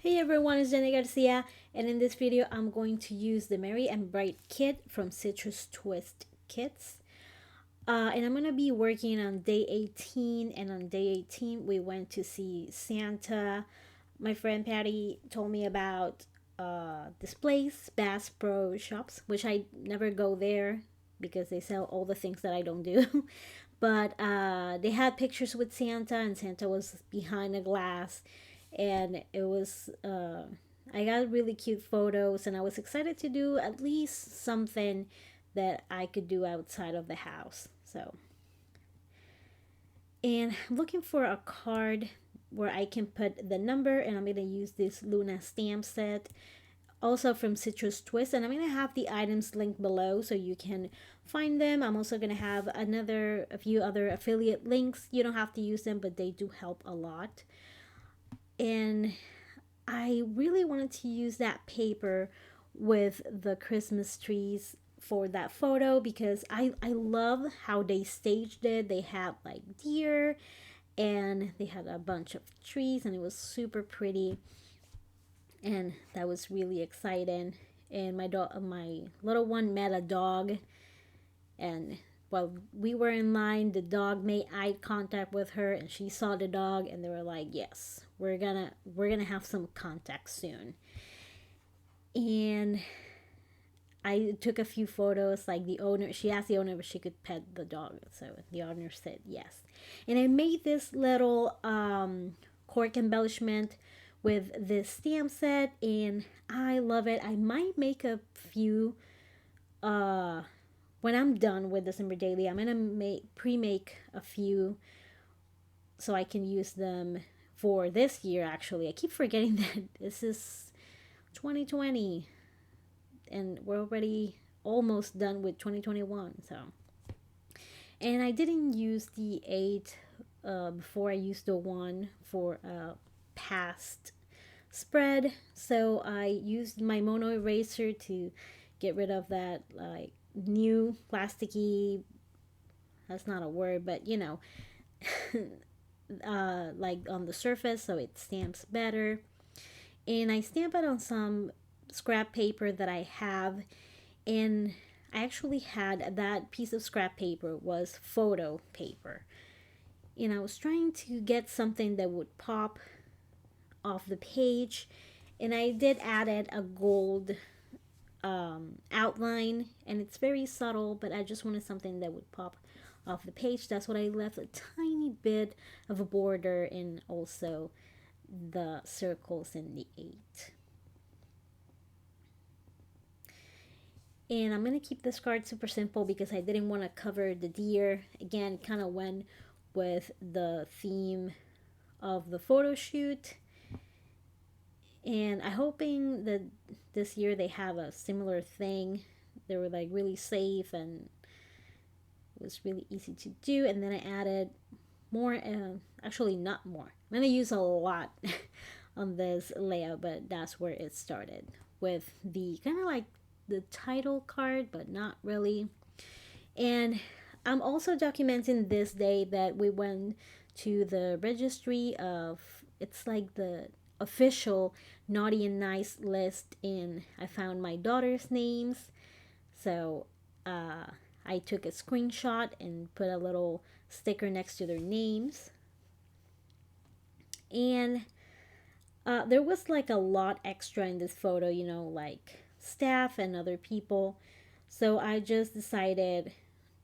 Hey everyone, it's Jenny Garcia, and in this video, I'm going to use the Merry and Bright kit from Citrus Twist Kits. And I'm going to be working on day 18, and on day 18, we went to see Santa. My friend Patty told me about this place, Bass Pro Shops, which I never go there because they sell all the things that I don't do. But they had pictures with Santa, and Santa was behind a glass, and it was I got really cute photos, and I was excited to do at least something that I could do outside of the house. So, and I'm looking for a card where I can put the number, and I'm gonna use this Luna stamp set, also from Citrus Twist, and I'm gonna have the items linked below so you can find them. I'm also gonna have a few other affiliate links. You don't have to use them, but they do help a lot. And I really wanted to use that paper with the Christmas trees for that photo because I love how they staged it. They had like deer and they had a bunch of trees, and it was super pretty, and that was really exciting. And my little one met a dog, and while we were in line, the dog made eye contact with her, and she saw the dog, and they were like, "Yes, we're gonna have some contact soon." And I took a few photos. Like the owner, she asked the owner if she could pet the dog, so the owner said yes. And I made this little cork embellishment with this stamp set, and I love it. I might make a few uh when I'm done with December Daily. I'm gonna make pre-make a few so I can use them for this year. Actually, I keep forgetting that this is 2020 and we're already almost done with 2021. So, and I didn't use the 8 before I used the 1 for past spread. So I used my mono eraser to get rid of that like new plasticky, that's not a word, but like on the surface so it stamps better. And I stamp it on some scrap paper that I have, and I actually had that piece of scrap paper was photo paper. And I was trying to get something that would pop off the page, and I did added a gold outline, and it's very subtle, but I just wanted something that would pop off the page. That's what I left, a tiny bit of a border, and also the circles in the 8. And I'm going to keep this card super simple because I didn't want to cover the deer. Again, kind of went with the theme of the photo shoot. And I'm hoping that this year they have a similar thing. They were like really safe and it was really easy to do. And then I added more, actually, not more. I'm going to use a lot on this layout, but that's where it started with the kind of like the title card, but not really. And I'm also documenting this day that we went to the registry of, it's like the official naughty and nice list, and I found my daughter's names. So I took a screenshot and put a little sticker next to their names. And there was like a lot extra in this photo, like staff and other people. So I just decided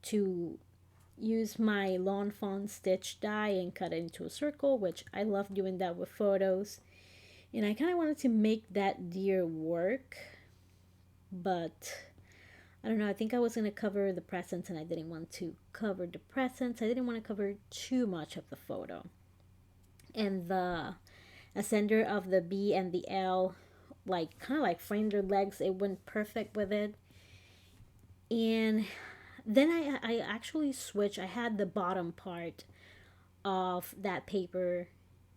to use my Lawn Fawn stitch die and cut it into a circle, which I love doing that with photos. And I kind of wanted to make that deer work, but I don't know. I think I was going to cover the presents, and I didn't want to cover the presents. I didn't want to cover too much of the photo. And the ascender of the B and the L, like kind of like framed their legs. It went perfect with it. And then I actually switched. I had the bottom part of that paper,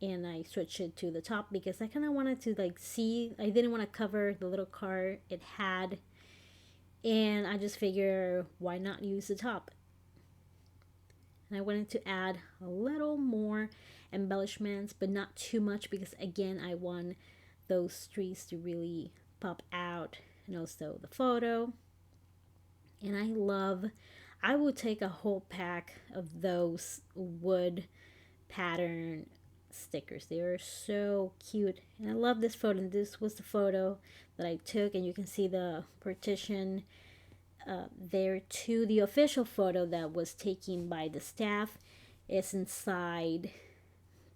and I switched it to the top because I kind of wanted to like see. I didn't want to cover the little car it had, and I just figure why not use the top. And I wanted to add a little more embellishments, but not too much because again I want those trees to really pop out, and also the photo. And I would take a whole pack of those wood pattern stickers. They are so cute. And I love this photo. And this was the photo that I took, and you can see the partition there too. The official photo that was taken by the staff is inside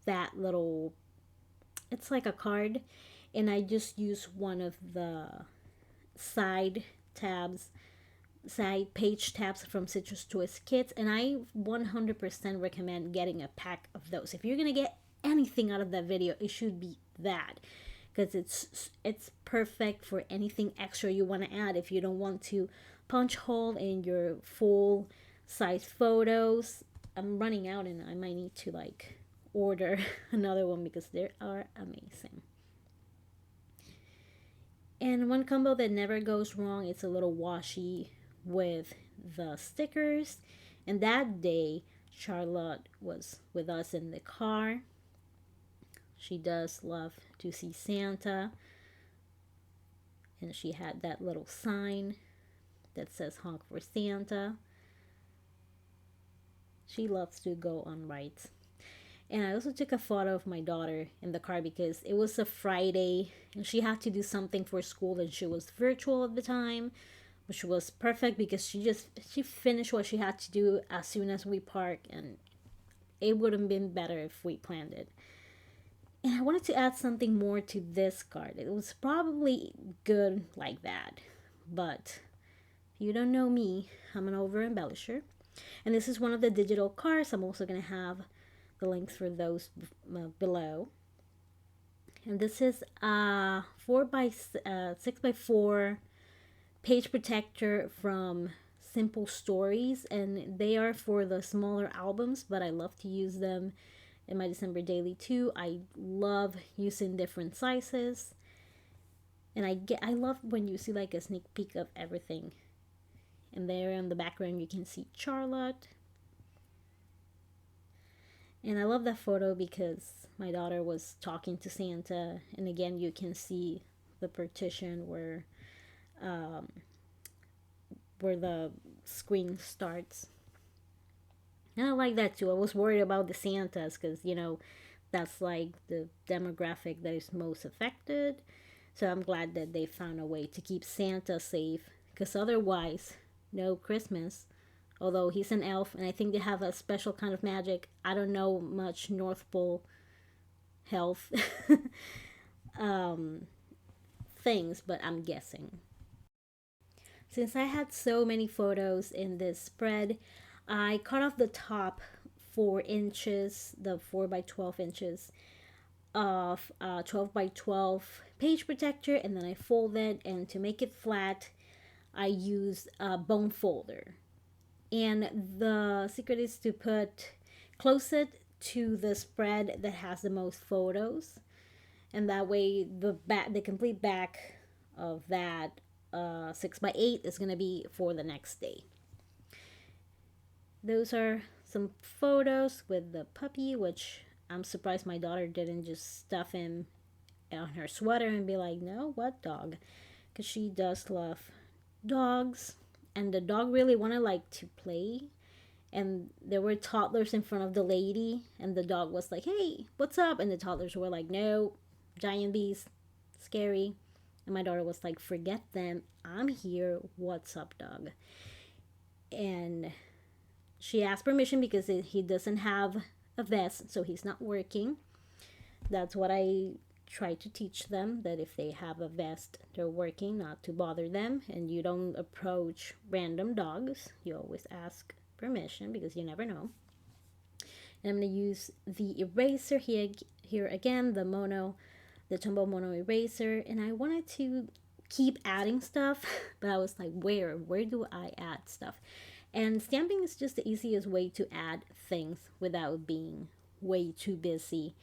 that little, it's like a card, and I just use one of the side tabs, side page tabs from Citrus Toys Kits, and I 100% recommend getting a pack of those. If you're gonna get anything out of that video, it should be that, because it's perfect for anything extra you want to add if you don't want to punch hole in your full size photos. I'm running out, and I might need to like order another one because they are amazing. And one combo that never goes wrong, it's a little washi with the stickers. And that day, Charlotte was with us in the car. She does love to see Santa. And she had that little sign that says honk for Santa. She loves to go on rides. And I also took a photo of my daughter in the car because it was a Friday and she had to do something for school, and she was virtual at the time, which was perfect because she finished what she had to do as soon as we parked, and it would have been better if we planned it. And I wanted to add something more to this card. It was probably good like that, but if you don't know me, I'm an over embellisher. And this is one of the digital cards. I'm also going to have the links for those below. And this is a 6x4 page protector from Simple Stories, and they are for the smaller albums, but I love to use them in my December daily too. I love using different sizes, and I love when you see like a sneak peek of everything. And there in the background you can see Charlotte. And I love that photo because my daughter was talking to Santa, and again you can see the partition where the screen starts. And I like that too. I was worried about the Santas because, that's like the demographic that is most affected. So I'm glad that they found a way to keep Santa safe, because otherwise, no Christmas. Although he's an elf, and I think they have a special kind of magic. I don't know much North Pole health things, but I'm guessing. Since I had so many photos in this spread, I cut off the top 4 inches, the 4 by 12 inches of 12 by 12 page protector, and then I fold it, and to make it flat, I use a bone folder. And the secret is to close it to the spread that has the most photos, and that way the complete back of that 6x8 is gonna be for the next day. Those are some photos with the puppy, which I'm surprised my daughter didn't just stuff him on her sweater and be like, no, what dog? Because she does love dogs, and the dog really wanted like to play, and there were toddlers in front of the lady, and the dog was like, hey, what's up? And the toddlers were like, no, giant bees, scary. And my daughter was like, forget them, I'm here, what's up, dog? And she asked permission because he doesn't have a vest, so he's not working. That's what I try to teach them, that if they have a vest, they're working, not to bother them. And you don't approach random dogs, you always ask permission because you never know. And I'm going to use the eraser here again, the Tombow Mono eraser, and I wanted to keep adding stuff, but I was like, where do I add stuff? And stamping is just the easiest way to add things without being way too busy.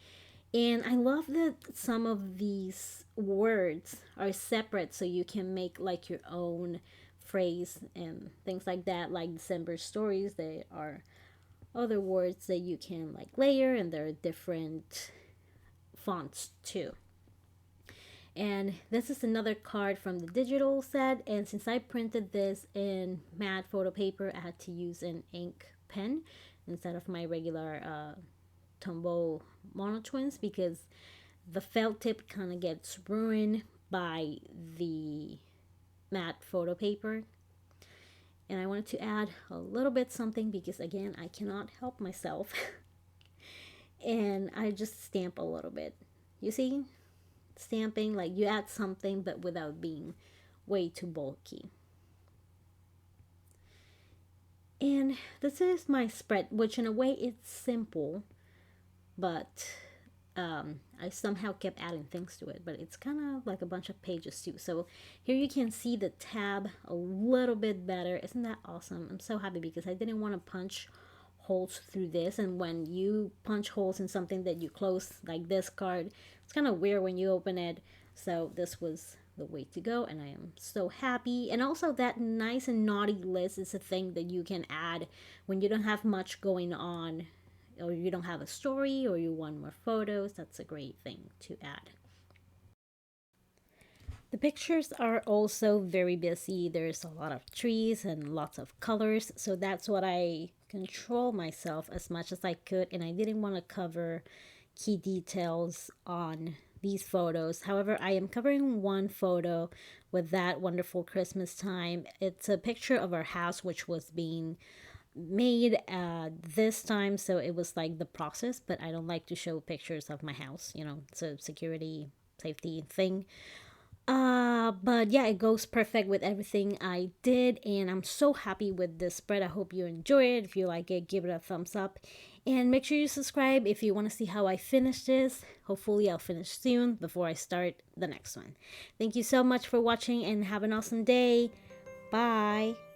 And I love that some of these words are separate, so you can make like your own phrase and things like that. Like December Stories, there are other words that you can like layer, and there are different fonts too. And this is another card from the digital set. And since I printed this in matte photo paper, I had to use an ink pen instead of my regular Tombow Mono Twins because the felt tip kind of gets ruined by the matte photo paper. And I wanted to add a little bit something because again I cannot help myself. And I just stamp a little bit. You see? Stamping, like you add something but without being way too bulky. And this is my spread, which in a way it's simple, but I somehow kept adding things to it, but it's kind of like a bunch of pages too. So here you can see the tab a little bit better. Isn't that awesome? I'm so happy because I didn't want to punch holes through this, and when you punch holes in something that you close like this card, it's kind of weird when you open it. So this was the way to go, and I am so happy. And also that nice and naughty list is a thing that you can add when you don't have much going on, or you don't have a story, or you want more photos. That's a great thing to add. The pictures are also very busy. There's a lot of trees and lots of colors, so that's what I control myself as much as I could, and I didn't want to cover key details on these photos. However, I am covering one photo with that wonderful Christmas time. It's a picture of our house, which was being made this time, so it was like the process, but I don't like to show pictures of my house. It's a security safety thing. But yeah, it goes perfect with everything I did, and I'm so happy with this spread. I hope you enjoy it. If you like it, give it a thumbs up, and make sure you subscribe if you want to see how I finish this. Hopefully, I'll finish soon before I start the next one. Thank you so much for watching, and have an awesome day. Bye.